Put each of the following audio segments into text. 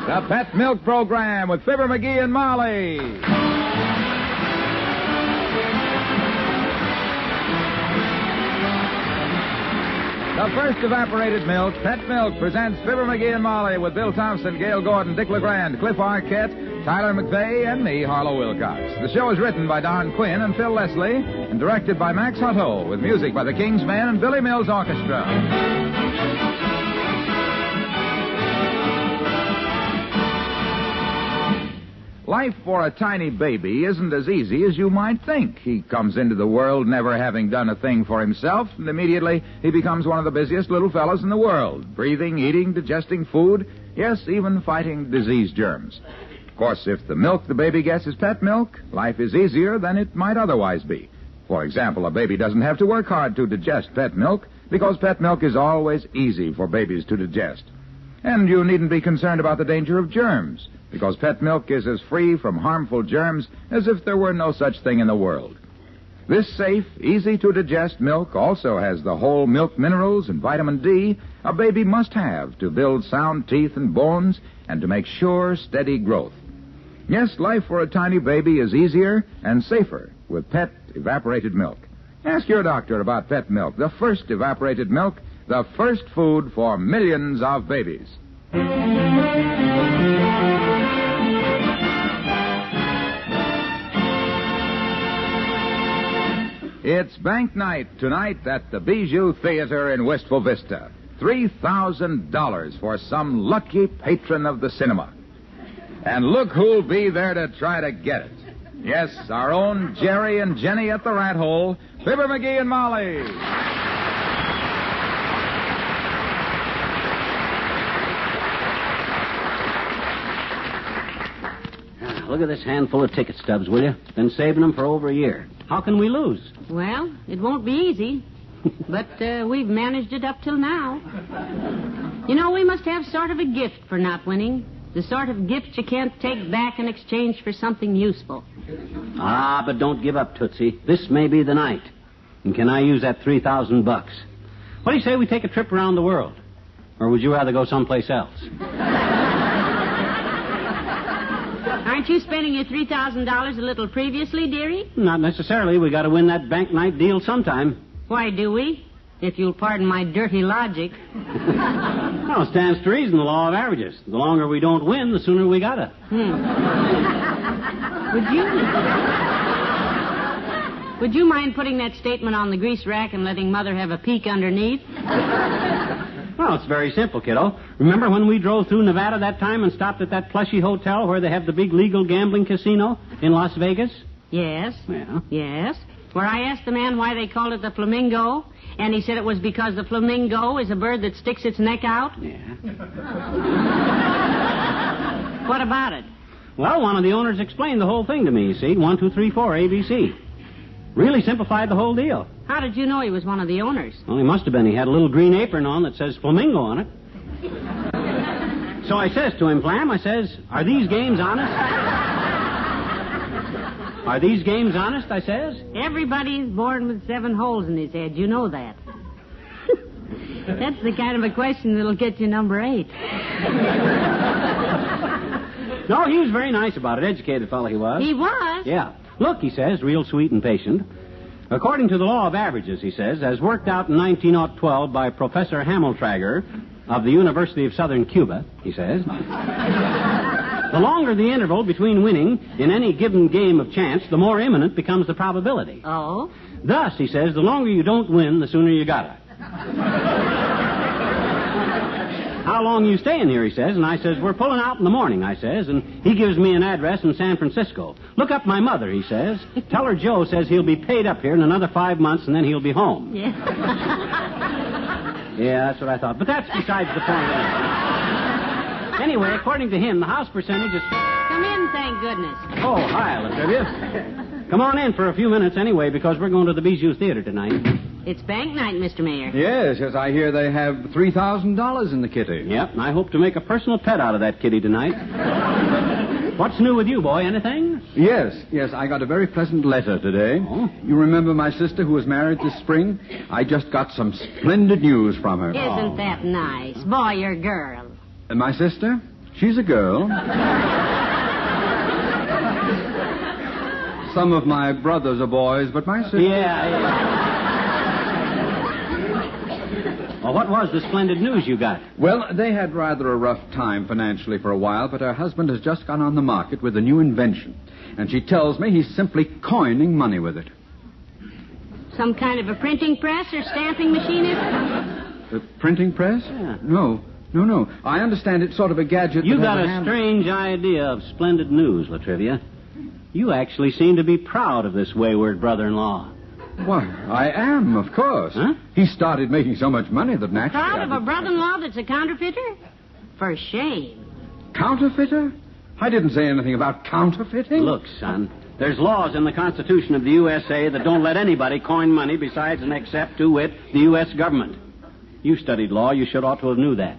The Pet Milk Program with Fibber McGee and Molly. The first evaporated milk, Pet Milk, presents Fibber McGee and Molly with Bill Thompson, Gail Gordon, Dick LeGrand, Cliff Arquette, Tyler McVeigh, and me, Harlow Wilcox. The show is written by Don Quinn and Phil Leslie and directed by Max Hutto with music by the King's Men and Billy Mills Orchestra. Life for a tiny baby isn't as easy as you might think. He comes into the world never having done a thing for himself, and immediately he becomes one of the busiest little fellows in the world, breathing, eating, digesting food, yes, even fighting disease germs. Of course, if the milk the baby gets is pet milk, life is easier than it might otherwise be. For example, a baby doesn't have to work hard to digest pet milk because pet milk is always easy for babies to digest. And you needn't be concerned about the danger of germs, because pet milk is as free from harmful germs as if there were no such thing in the world. This safe, easy-to-digest milk also has the whole milk minerals and vitamin D a baby must have to build sound teeth and bones and to make sure, steady growth. Yes, life for a tiny baby is easier and safer with pet evaporated milk. Ask your doctor about pet milk, the first evaporated milk, the first food for millions of babies. It's bank night tonight at the Bijou Theater in Wistful Vista. $3,000 for some lucky patron of the cinema. And look who'll be there to try to get it. Yes, our own Jerry and Jenny at the Rat Hole, Fibber McGee and Molly. Look at this handful of ticket stubs, will you? Been saving them for over a year. How can we lose? Well, it won't be easy. But we've managed it up till now. You know, we must have sort of a gift for not winning. The sort of gift you can't take back in exchange for something useful. Ah, but don't give up, Tootsie. This may be the night. And can I use that $3,000? What do you say we take a trip around the world? Or would you rather go someplace else? Aren't you spending your $3,000 a little previously, dearie? Not necessarily. We got to win that bank night deal sometime. Why do we? If you'll pardon my dirty logic. Well, it stands to reason, the law of averages. The longer we don't win, the sooner we got it. Would you mind putting that statement on the grease rack and letting Mother have a peek underneath? Well, it's very simple, kiddo. Remember when we drove through Nevada that time and stopped at that plushy hotel where they have the big legal gambling casino in Las Vegas? Yes. Yeah. Yes. Where I asked the man why they called it the flamingo, and he said it was because the flamingo is a bird that sticks its neck out. Yeah. What about it? Well, one of the owners explained the whole thing to me, you see. 1, 2, 3, 4, ABC. Really simplified the whole deal. How did you know he was one of the owners? Well, he must have been. He had a little green apron on that says flamingo on it. So I says to him, Flam, I says, are these games honest? Are these games honest, I says? Everybody's born with 7 holes in his head. You know that. That's the kind of a question that'll get you number 8. No, he was very nice about it. Educated fellow he was. He was? Yeah. Look, he says, real sweet and patient. According to the law of averages, he says, as worked out in 1912 by Professor Hamiltrager of the University of Southern Cuba, he says, the longer the interval between winning in any given game of chance, the more imminent becomes the probability. Oh? Thus, he says, the longer you don't win, the sooner you got it. How long you staying here, he says, and I says, we're pulling out in the morning, I says, and he gives me an address in San Francisco. Look up my mother, he says. Tell her Joe says he'll be paid up here in another 5 months, and then he'll be home. Yeah. Yeah, that's what I thought. But that's besides the point. Anyway, according to him, the house percentage is... Come in, thank goodness. Oh, hi, Latrivia. Come on in for a few minutes anyway, because we're going to the Bijou Theater tonight. It's bank night, Mr. Mayor. Yes, I hear they have $3,000 in the kitty. Yep, and I hope to make a personal pet out of that kitty tonight. What's new with you, boy? Anything? Yes, I got a very pleasant letter today. Oh? You remember my sister who was married this spring? I just got some splendid news from her. Isn't that nice? Boy or girl? My sister? She's a girl. Some of my brothers are boys, but my sister... Yeah. Well, what was the splendid news you got? Well, they had rather a rough time financially for a while, but her husband has just gone on the market with a new invention. And she tells me he's simply coining money with it. Some kind of a printing press or stamping machine? A printing press? Yeah. No. I understand it's sort of a gadget. You that got has a handle. strange idea of splendid news, Latrivia. You actually seem to be proud of this wayward brother-in-law. Why, I am, of course. Huh? He started making so much money that naturally... Proud of a brother-in-law that's a counterfeiter? For shame. Counterfeiter? I didn't say anything about counterfeiting. Look, son, there's laws in the Constitution of the USA that don't let anybody coin money besides and except, to wit, the U.S. government. You studied law. You should ought to have knew that.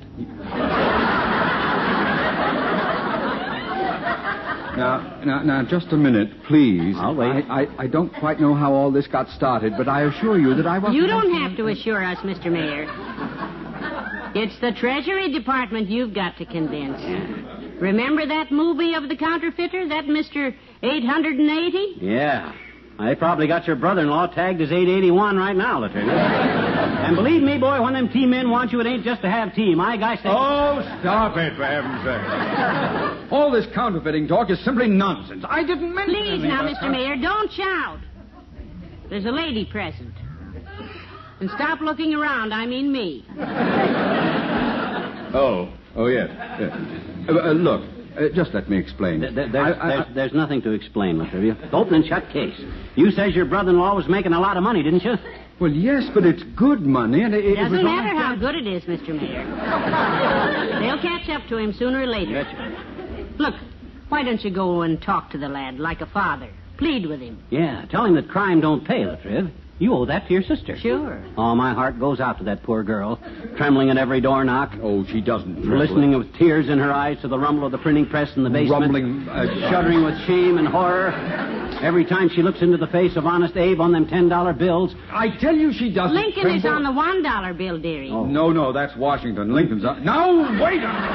Now, just a minute, please. I'll wait. I don't quite know how all this got started, but I assure you that I wasn't... You don't have to assure us, Mr. Mayor. It's the Treasury Department you've got to convince. Remember that movie of the counterfeiter, that Mr. 880? Yeah. They probably got your brother-in-law tagged as 881 right now, Latrivia. And believe me, boy, when them tea men want you, it ain't just to have tea. My guy said... Oh, stop it, for heaven's sake. All this counterfeiting talk is simply nonsense. I didn't mention Please anything now, about Mr. Mayor, don't shout. There's a lady present. And stop looking around, I mean me. Oh, yes. Look, just let me explain. There's nothing to explain, Latrivia. Open and shut case. You says your brother-in-law was making a lot of money, didn't you? Well, yes, but it's good money, and it Doesn't was matter all... how good it is, Mr. Mayor. They'll catch up to him sooner or later. Look, why don't you go and talk to the lad like a father? Plead with him. Yeah, tell him that crime don't pay, Latriv. You owe that to your sister. Sure. Oh, my heart goes out to that poor girl, trembling at every door knock. Oh, she doesn't tremble. Listening with tears in her eyes to the rumble of the printing press in the basement. Rumbling, shuddering with shame and horror. Every time she looks into the face of Honest Abe on them $10 bills. I tell you she doesn't Lincoln tremble. is on the $1 bill, dearie. Oh. No, that's Washington. Lincoln's on... No, wait a minute.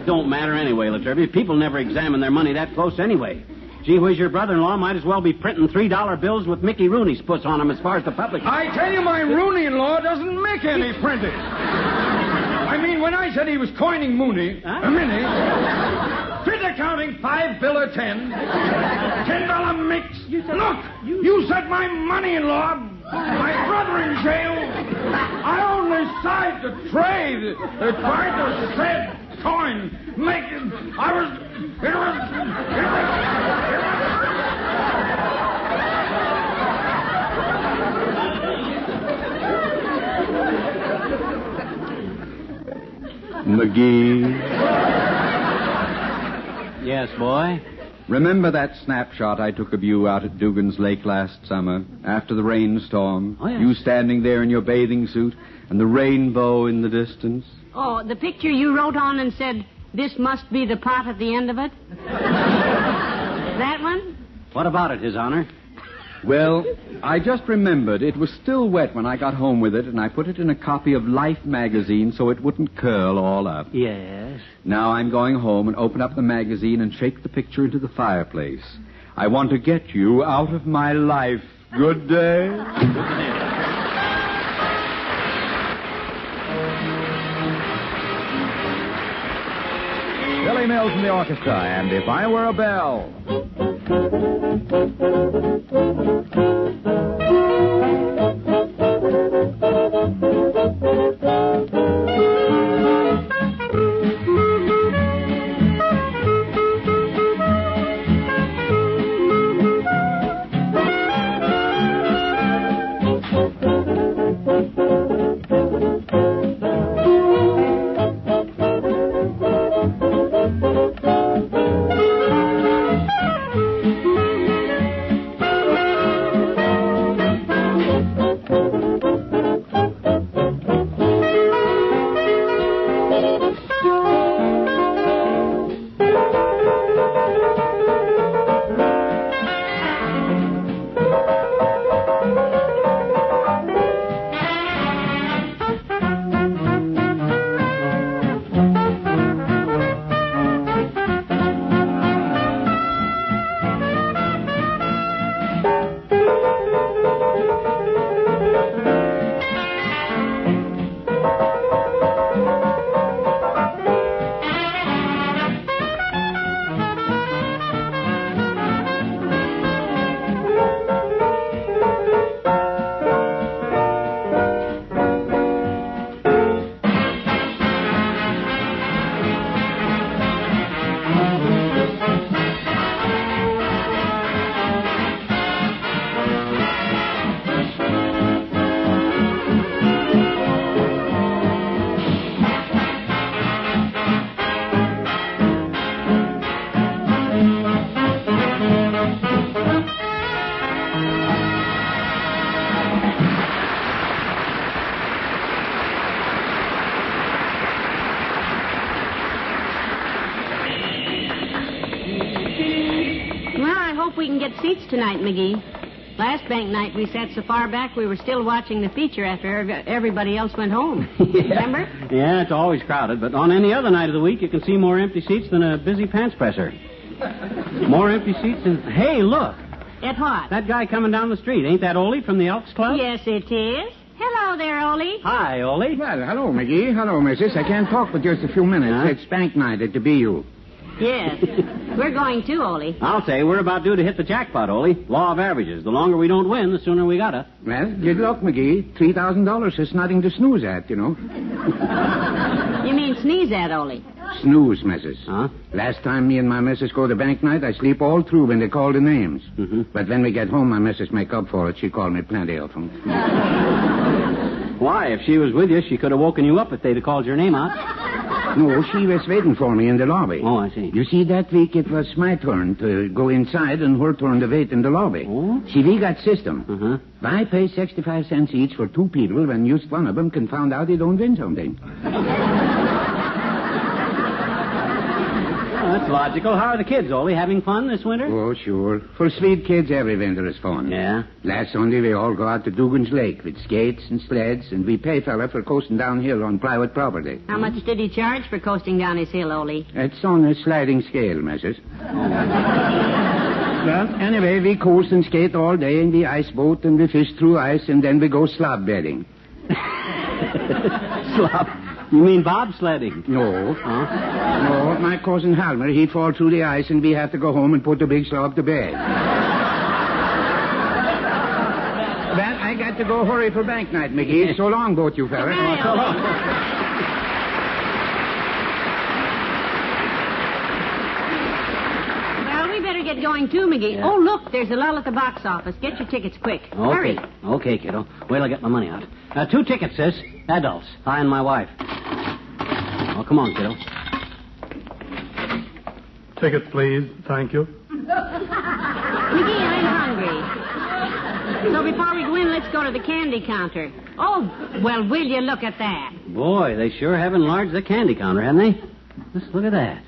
It don't matter anyway, Latrivia. People never examine their money that close anyway. Gee whiz, your brother-in-law might as well be printing $3 bills with Mickey Rooney's puts on them as far as the public... I tell you, my Rooney-in-law doesn't make any printing. I mean, when I said he was coining Mooney, Huh? a minute, fit accounting, 5 bill or 10, $10 mix. Look, you said my money-in-law, my brother in jail. I only signed the trade. The partner said coin, make it. It was... McGee. Yes, boy? Remember that snapshot I took of you out at Dugan's Lake last summer, after the rainstorm? Oh, yes. You standing there in your bathing suit, and the rainbow in the distance? Oh, the picture you wrote on and said, "This must be the pot at the end of it"? That one? What about it, His Honor? Well, I just remembered it was still wet when I got home with it, and I put it in a copy of Life magazine so it wouldn't curl all up. Yes. Now I'm going home and open up the magazine and shake the picture into the fireplace. I want to get you out of my life. Good day. Billy Mills and the orchestra, and If I Were a Bell. can get seats tonight, McGee. Last bank night we sat so far back we were still watching the feature after everybody else went home. Remember? Yeah, it's always crowded, but on any other night of the week you can see more empty seats than a busy pants presser. More empty seats than... Hey, look. At what? That guy coming down the street. Ain't that Ole from the Elks Club? Yes, it is. Hello there, Ole. Hi, Ole. Well, hello, McGee. Hello, missus. I can't talk for just a few minutes. Huh? It's bank night at the Bijou. Yes. We're going too, Ole. I'll say we're about due to hit the jackpot, Ole. Law of averages. The longer we don't win, the sooner we gotta. Well, good luck, McGee. $3,000 is nothing to snooze at, you know. You mean sneeze at, Ole? Snooze, missus. Huh? Last time me and my missus go to bank night, I sleep all through when they call the names. Mm-hmm. But when we get home, my missus make up for it. She called me plenty of them. Why, if she was with you, she could have woken you up if they'd have called your name out. No, she was waiting for me in the lobby. Oh, I see. You see, that week it was my turn to go inside and her turn to wait in the lobby. Oh? See, we got system. Uh-huh. Why pay 65 cents each for two people when just one of them can find out he don't win something? Oh, that's logical. How are the kids, Ole? Having fun this winter? Oh, sure. For sweet kids, every winter is fun. Yeah? Last Sunday, we all go out to Dugan's Lake with skates and sleds, and we pay fella for coasting downhill on private property. How much did he charge for coasting down his hill, Ole? It's on a sliding scale, missus. Well, anyway, we coast and skate all day in the ice boat, and we fish through ice, and then we go slob bedding. Slop. You mean bobsledding? No. Huh? No, my cousin Halmer, he'd fall through the ice, and we have to go home and put the big slob to bed. Well, I got to go hurry for bank night, McGee. So long, both you fellas. Goodbye, So long. Well, we better get going too, McGee. Yeah. Oh, look, there's a lull at the box office. Get your tickets quick. Hurry. Okay, kiddo. Wait till I get my money out. 2 tickets, sis. Adults. I and my wife. Oh, come on, kiddo. Tickets, please. Thank you. McGee, I'm hungry. So before we go in, let's go to the candy counter. Oh, well, will you look at that? Boy, they sure have enlarged the candy counter, haven't they? Just look at that.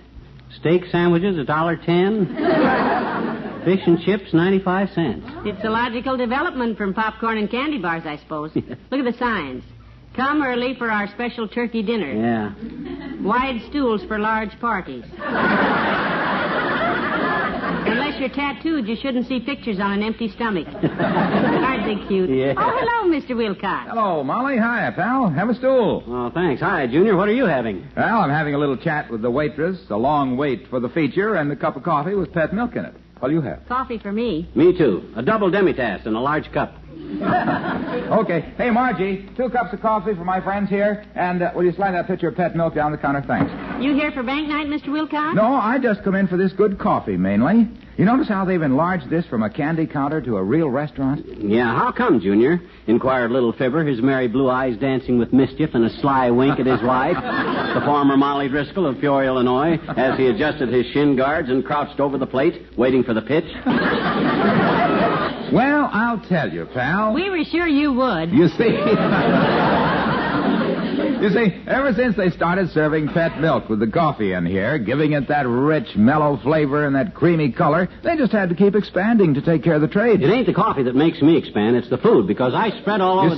Steak sandwiches, $1.10. Fish and chips, 95 cents. It's a logical development from popcorn and candy bars, I suppose. Look at the signs. Come early for our special turkey dinner. Yeah. Wide stools for large parties. Unless you're tattooed, you shouldn't see pictures on an empty stomach. Aren't they cute? Yeah. Oh, hello, Mr. Wilcox. Hello, Molly. Hi, pal. Have a stool. Oh, thanks. Hi, Junior. What are you having? Well, I'm having a little chat with the waitress, a long wait for the feature, and a cup of coffee with pet milk in it. What'll you have? Coffee for me. Me, too. A double demitasse and a large cup. Okay. Hey, Margie, 2 cups of coffee for my friends here, and will you slide that pitcher of pet milk down the counter? Thanks. You here for bank night, Mr. Wilcox? No, I just come in for this good coffee, mainly. You notice how they've enlarged this from a candy counter to a real restaurant? Yeah, how come, Junior? Inquired little Fibber, his merry blue eyes dancing with mischief and a sly wink at his wife, the former Molly Driscoll of Peoria, Illinois, as he adjusted his shin guards and crouched over the plate, waiting for the pitch. Well, I'll tell you, pal. We were sure you would. You see... You see, ever since they started serving pet milk with the coffee in here, giving it that rich, mellow flavor and that creamy color, they just had to keep expanding to take care of the trade. It ain't the coffee that makes me expand, it's the food, because I spread all over You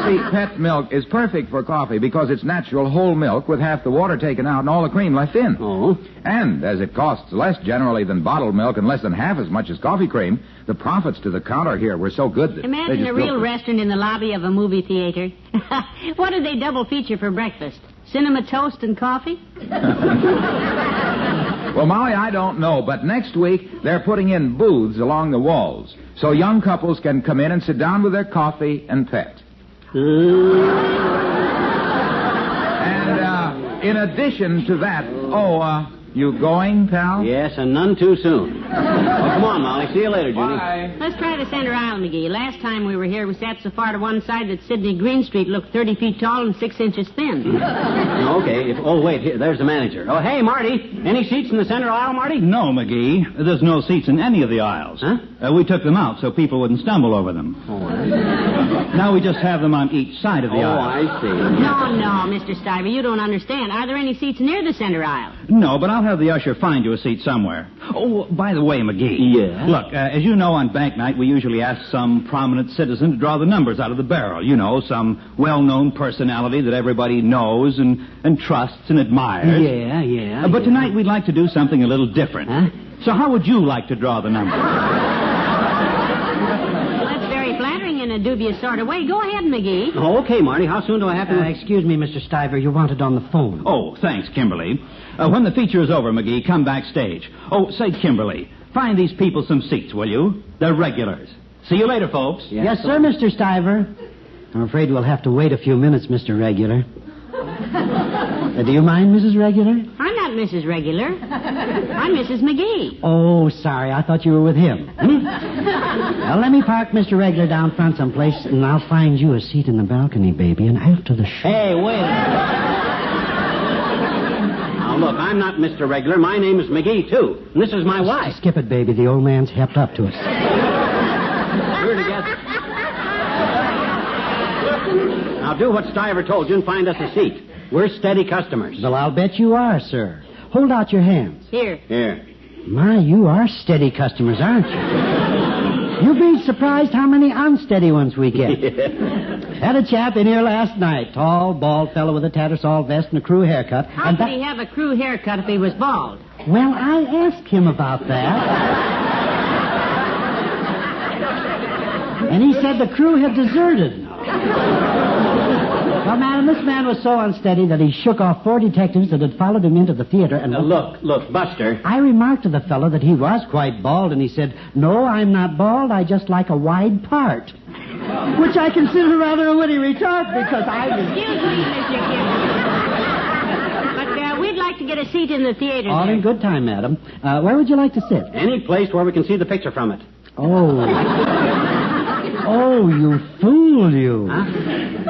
see, pet milk is perfect for coffee because it's natural whole milk with half the water taken out and all the cream left in. Oh? And as it costs less generally than bottled milk and less than half as much as coffee cream, the profits to the counter here were so good that they Imagine just a real built it. restaurant in the lobby of a movie theater. What did they double feature for breakfast? Cinema toast and coffee? Well, Molly, I don't know, but next week they're putting in booths along the walls so young couples can come in and sit down with their coffee and pet. And in addition to that, you going, pal? Yes, and none too soon. Oh, come on, Molly. See you later, Judy. Bye. Let's try the center aisle, McGee. Last time we were here, we sat so far to one side that Sidney Greenstreet looked 30 feet tall and 6 inches thin. Okay. Wait. Here, there's the manager. Oh, hey, Marty. Any seats in the center aisle, Marty? No, McGee. There's no seats in any of the aisles. Huh? We took them out so people wouldn't stumble over them. Oh, Now we just have them on each side of the aisle. I see. No, Mr. Stiver, you don't understand. Are there any seats near the center aisle? No, but I'll have the usher find you a seat somewhere. Oh, by the way, McGee. Yeah? Look, as you know, on bank night, we usually ask some prominent citizen to draw the numbers out of the barrel. You know, some well-known personality that everybody knows and trusts and admires. Yeah. But tonight we'd like to do something a little different. Huh? So how would you like to draw the numbers? That's very flattering in a dubious sort of way. Go ahead, McGee. Oh, okay, Marty. How soon do I have to... Excuse me, Mr. Stiver. You're wanted on the phone. Oh, thanks, Kimberly. When the feature is over, McGee, come backstage. Oh, say, Kimberly, find these people some seats, will you? They're regulars. See you later, folks. Yes, sir, Mr. Stiver. I'm afraid we'll have to wait a few minutes, Mr. Regular. Do you mind, Mrs. Regular? I'm not Mrs. Regular. I'm Mrs. McGee. Oh, sorry. I thought you were with him. Well, let me park Mr. Regular down front someplace, and I'll find you a seat in the balcony, baby, and after the show... Hey, wait a minute. Now, look, I'm not Mr. Regular. My name is McGee, too. And this is my wife. Skip it, baby. The old man's hepped up to us. We're together. Now, do what Stiver told you and find us a seat. We're steady customers. Well, I'll bet you are, sir. Hold out your hands. Here. My, you are steady customers, aren't you? You'd be surprised how many unsteady ones we get. Had a chap in here last night. Tall, bald fellow with a tattersall vest and a crew haircut. How could he have a crew haircut if he was bald? Well, I asked him about that. And he said the crew had deserted. Well, madam, this man was so unsteady that he shook off 4 detectives that had followed him into the theater and... Look, Buster. I remarked to the fellow that he was quite bald, and he said, "No, I'm not bald. I just like a wide part." Which I consider rather a witty retort because I was... Excuse me, Mr. Kimberly. But we'd like to get a seat in the theater. All in good time, madam. Where would you like to sit? Any place where we can see the picture from it. Oh, you fool, you. Huh?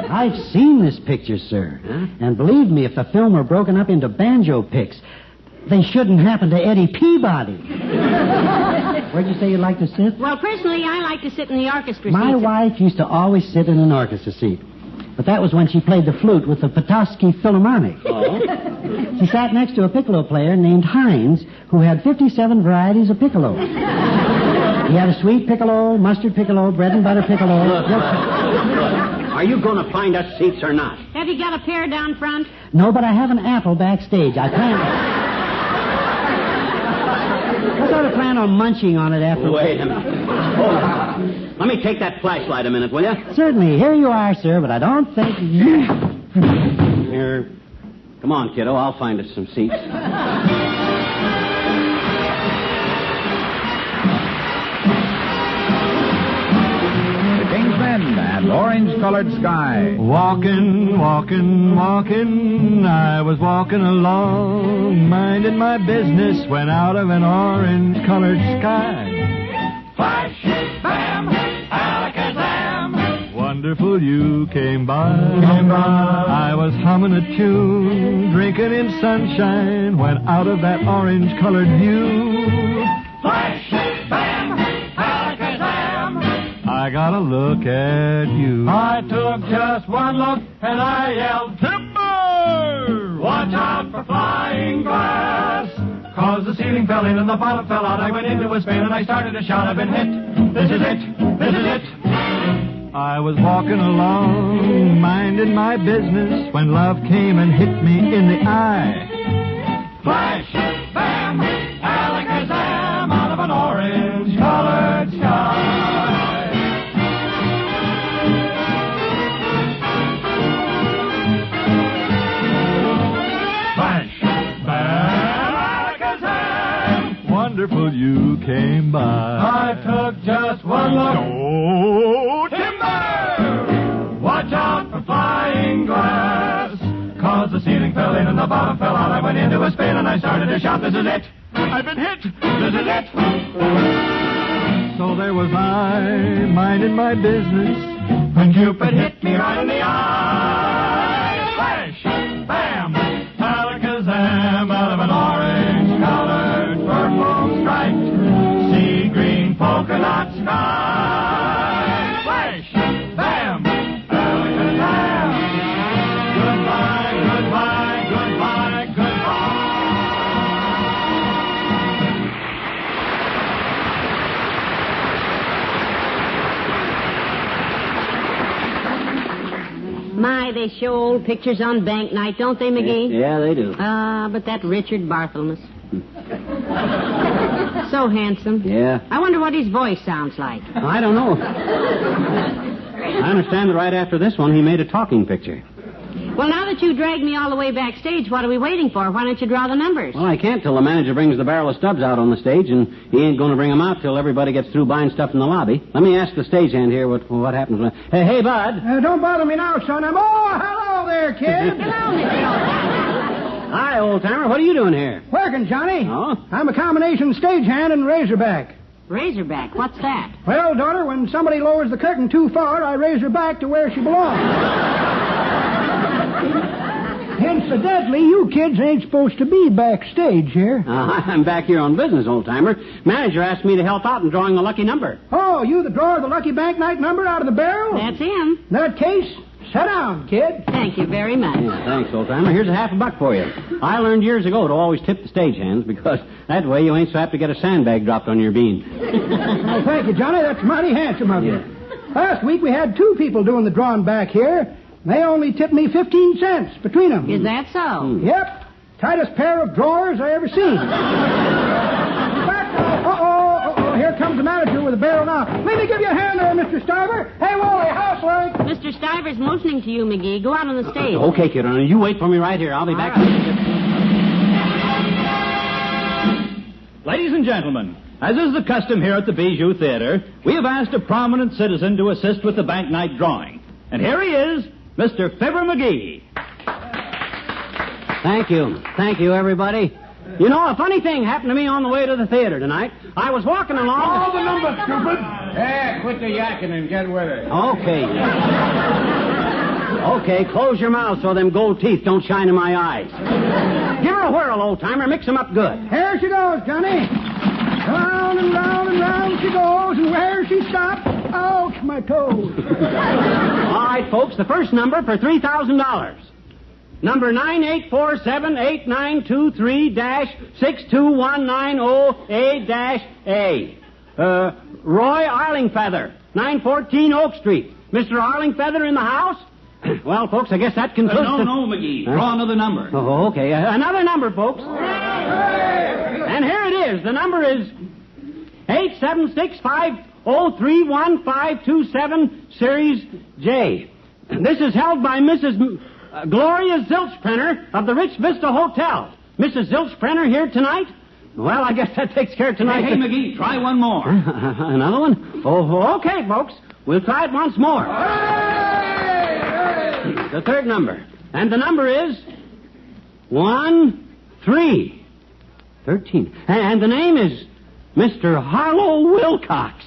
I've seen this picture, sir. Huh? And believe me, if the film were broken up into banjo picks, they shouldn't happen to Eddie Peabody. Where'd you say you'd like to sit? Well, personally, I like to sit in the orchestra My seat. wife used to always sit in an orchestra seat. But that was when she played the flute with the Petoskey Philharmonic. Oh? She sat next to a piccolo player named Hines, who had 57 varieties of piccolo. He had a sweet piccolo, mustard piccolo, bread and butter piccolo. Are you going to find us seats or not? Have you got a pair down front? No, but I have an apple backstage. I sort of plan on munching on it after... Wait a minute. Oh, let me take that flashlight a minute, will you? Certainly. Here you are, sir, but I don't think... Here. Come on, kiddo. I'll find us some seats. And orange-colored sky. Walking, I was walking along, minding my business, when out of an orange-colored sky. Flash, bam, alakazam. Wonderful you came by. I was humming a tune, drinking in sunshine, when out of that orange-colored view. Flash, bam, I got a look at you. I took just one look and I yelled, "Timber! Watch out for flying glass!" 'Cause the ceiling fell in and the bottom fell out. I went into a spin and I started to shout, "I've been hit! This is it! This is it!" I was walking along, minding my business, when love came and hit me in the eye. Flash, bam, alakazam, out of an orange-colored sky. Wonderful you came by. I took just one look. Oh, timber! Watch out for flying glass. 'Cause the ceiling fell in and the bottom fell out. I went into a spin and I started to shout, "This is it! I've been hit! This is it!" So there was I, minding my business, when Cupid hit me right in the eye. Flash! Bam! Alakazam, out of an orange-colored purple striped sea green polka dot sky. Flash! Bam! Alakazam! Goodbye, goodbye, goodbye, goodbye. My, they show old pictures on bank night, don't they, McGee? Yeah, they do. But that Richard Barthelmess. So handsome. Yeah. I wonder what his voice sounds like. I don't know. I understand that right after this one, he made a talking picture. Well, now that you dragged me all the way backstage, what are we waiting for? Why don't you draw the numbers? Well, I can't till the manager brings the barrel of stubs out on the stage, and he ain't going to bring them out till everybody gets through buying stuff in the lobby. Let me ask the stagehand here what happens when... Hey, Bud. Don't bother me now, son. Hello there, kid. Hello, Mr. Hi, old-timer. What are you doing here? Working, Johnny. Oh? I'm a combination stagehand and razorback. Razorback, what's that? Well, daughter, when somebody lowers the curtain too far, I raise her back to where she belongs. Incidentally, you kids ain't supposed to be backstage here. I'm back here on business, old-timer. Manager asked me to help out in drawing the lucky number. Oh, you the drawer of the lucky bank night number out of the barrel? That's him. In that case, sit down, kid. Thank you very much. Yeah, thanks, old-timer. Here's $50 for you. I learned years ago to always tip the stagehands because that way you ain't so apt to get a sandbag dropped on your bean. Well, thank you, Johnny. That's mighty handsome of you. Last week we had 2 people doing the drawing back here. They only tipped me 15 cents between them. Is that so? Yep. Tightest pair of drawers I ever seen. Here comes the manager with a barrel now. Let me give you a hand there, Mr. Stiver. Hey, Wally, housework. Mr. Stiver's motioning to you, McGee. Go out on the stage. Okay, kid. You wait for me right here. I'll be back. Ladies and gentlemen, as is the custom here at the Bijou Theater, we have asked a prominent citizen to assist with the bank night drawing. And here he is, Mr. Fibber McGee. Thank you. Thank you, everybody. You know, a funny thing happened to me on the way to the theater tonight. I was walking along... Call the number, stupid! Hey, quit the yakking and get with it. Okay. Okay, close your mouth so them gold teeth don't shine in my eyes. Give her a whirl, old-timer. Mix them up good. Here she goes, Johnny. Round and round and round she goes, and where she stops, ouch, my toes. All right, folks, the first number for $3,000. Number 98478923-62190A-A. Roy Arlingfeather, 914 Oak Street. Mr. Arlingfeather in the house? Well, folks, I guess that concludes... No, McGee. Draw another number. Oh, okay. Another number, folks. And here it is. The number is 876503157 Series J. This is held by Mrs. Gloria Zilchprenner of the Rich Vista Hotel. Mrs. Zilchprenner here tonight? Well, I guess that takes care of tonight. Hey, McGee, try one more. Another one? Oh, okay, folks. We'll try it once more. The third number. And the number is 13. And the name is Mr. Harlow Wilcox.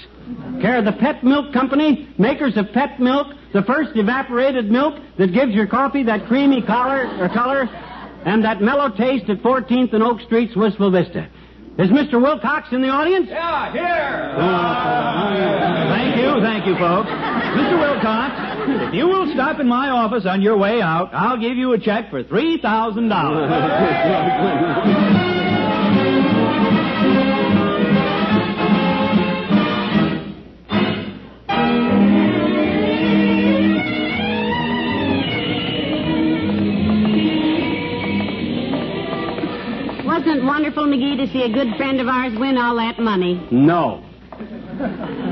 Care of the Pet Milk Company, makers of Pet Milk, the first evaporated milk that gives your coffee that creamy color and that mellow taste at 14th and Oak Street's Wistful Vista. Is Mr. Wilcox in the audience? Yeah, here. Thank you, folks. Mr. Wilcox, if you will stop in my office on your way out, I'll give you a check for $3,000. Wasn't it wonderful, McGee, to see a good friend of ours win all that money? No.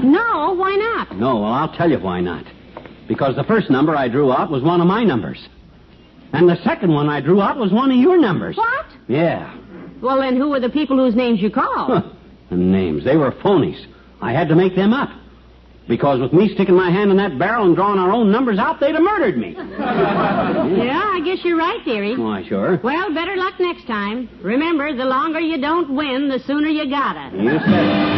No? Why not? No, well, I'll tell you why not. Because the first number I drew out was one of my numbers. And the second one I drew out was one of your numbers. What? Yeah. Well, then who were the people whose names you called? The names. They were phonies. I had to make them up. Because with me sticking my hand in that barrel and drawing our own numbers out, they'd have murdered me. Yeah, I guess you're right, dearie. Why, sure. Well, better luck next time. Remember, the longer you don't win, the sooner you got it. You said it.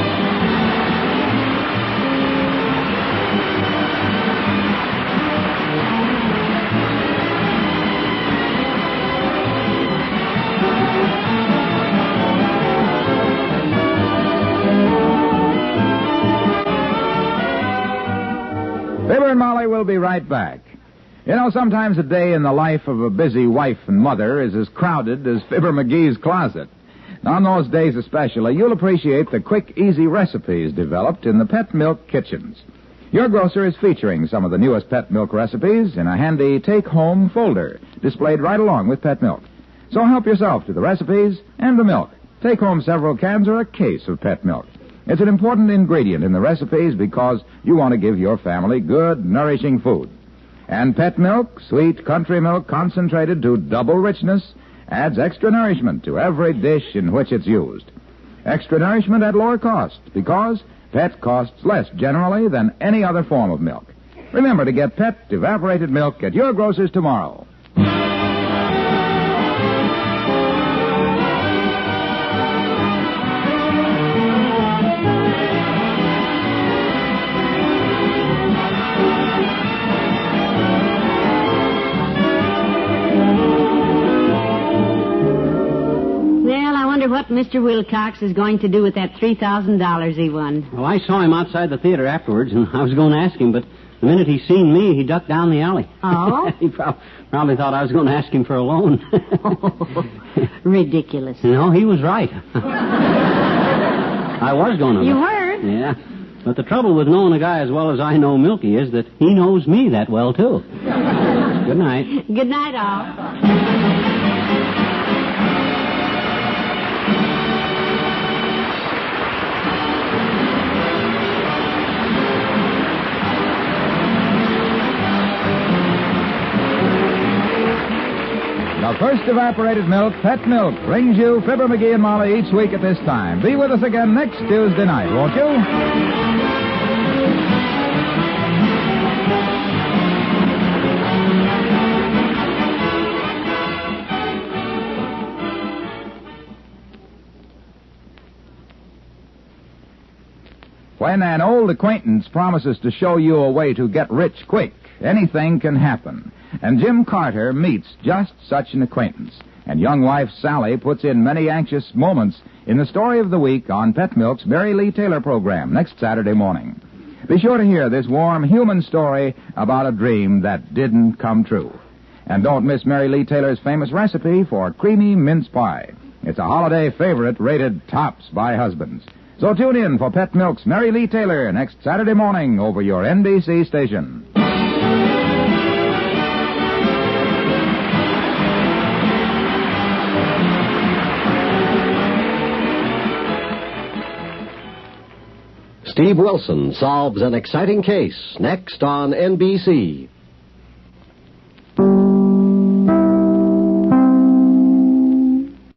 Fibber and Molly will be right back. You know, sometimes a day in the life of a busy wife and mother is as crowded as Fibber McGee's closet. Now, on those days especially, you'll appreciate the quick, easy recipes developed in the Pet Milk kitchens. Your grocer is featuring some of the newest pet milk recipes in a handy take-home folder displayed right along with pet milk. So help yourself to the recipes and the milk. Take home several cans or a case of pet milk. It's an important ingredient in the recipes because you want to give your family good, nourishing food. And pet milk, sweet country milk concentrated to double richness, adds extra nourishment to every dish in which it's used. Extra nourishment at lower cost because pet costs less generally than any other form of milk. Remember to get pet evaporated milk at your grocer's tomorrow. What Mr. Wilcox is going to do with that $3,000 he won. Well, I saw him outside the theater afterwards, and I was going to ask him, but the minute he seen me, he ducked down the alley. Oh? He probably thought I was going to ask him for a loan. Ridiculous. No, he was right. I was going to. You were? Yeah. But the trouble with knowing a guy as well as I know Milky is that he knows me that well, too. Good night. Good night, all. The first evaporated milk, Pet Milk, brings you Fibber McGee and Molly each week at this time. Be with us again next Tuesday night, won't you? When an old acquaintance promises to show you a way to get rich quick, anything can happen. And Jim Carter meets just such an acquaintance. And young wife Sally puts in many anxious moments in the story of the week on Pet Milk's Mary Lee Taylor program next Saturday morning. Be sure to hear this warm human story about a dream that didn't come true. And don't miss Mary Lee Taylor's famous recipe for creamy mince pie. It's a holiday favorite rated tops by husbands. So tune in for Pet Milk's Mary Lee Taylor next Saturday morning over your NBC station. Steve Wilson solves an exciting case next on NBC.